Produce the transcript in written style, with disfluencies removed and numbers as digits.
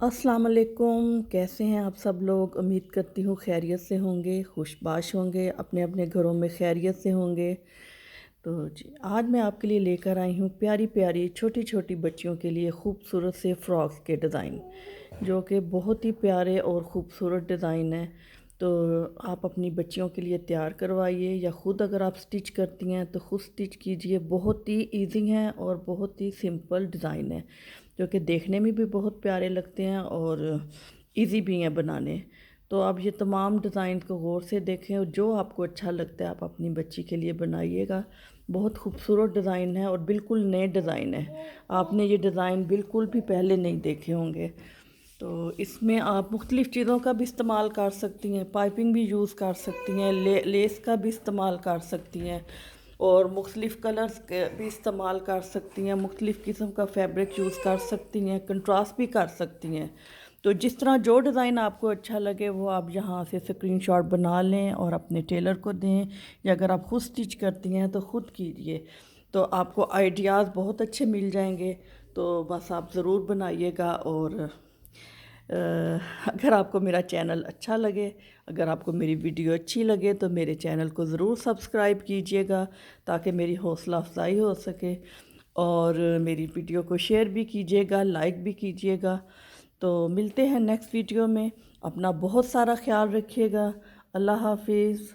अस्सलाम वालेकुम। कैसे हैं आप सब लोग? उम्मीद करती हूँ खैरियत से होंगे, खुशबाश होंगे, अपने अपने घरों में खैरियत से होंगे। तो जी, आज मैं आपके लिए लेकर आई हूँ प्यारी प्यारी छोटी छोटी बच्चियों के लिए खूबसूरत से फ़्रॉक्स के डिज़ाइन, जो कि बहुत ही प्यारे और ख़ूबसूरत डिज़ाइन हैं। तो आप अपनी बच्चियों के लिए तैयार करवाइए, या ख़ुद अगर आप स्टिच करती हैं तो ख़ुद स्टिच कीजिए। बहुत ही ईजी हैं और बहुत ही सिंपल डिज़ाइन है, जो कि देखने में भी बहुत प्यारे लगते हैं और इजी भी हैं बनाने। तो आप ये तमाम डिज़ाइन को गौर से देखें और जो आपको अच्छा लगता है आप अपनी बच्ची के लिए बनाइएगा। बहुत खूबसूरत डिज़ाइन है और बिल्कुल नए डिज़ाइन है। आपने ये डिज़ाइन बिल्कुल भी पहले नहीं देखे होंगे। तो इसमें आप मुख्तलिफ़ चीज़ों का भी इस्तेमाल कर सकती हैं, पाइपिंग भी यूज़ कर सकती हैं, लेस का भी इस्तेमाल कर सकती हैं और मुख्तलिफ़ कलर्स के भी इस्तेमाल कर सकती हैं, मुख्तलिफ़ किस्म का फैब्रिक यूज़ कर सकती हैं, कंट्रास्ट भी कर सकती हैं। तो जिस तरह जो डिज़ाइन आपको अच्छा लगे वो आप यहाँ से स्क्रीनशॉट बना लें और अपने टेलर को दें, या अगर आप ख़ुद स्टिच करती हैं तो ख़ुद कीजिए। तो आपको आइडियाज़ बहुत अच्छे मिल जाएंगे। तो बस आप ज़रूर बनाइएगा। और अगर आपको मेरा चैनल अच्छा लगे, अगर आपको मेरी वीडियो अच्छी लगे तो मेरे चैनल को ज़रूर सब्सक्राइब कीजिएगा, ताकि मेरी हौसला अफजाई हो सके। और मेरी वीडियो को शेयर भी कीजिएगा, लाइक भी कीजिएगा। तो मिलते हैं नेक्स्ट वीडियो में। अपना बहुत सारा ख्याल रखिएगा। अल्लाह हाफिज़।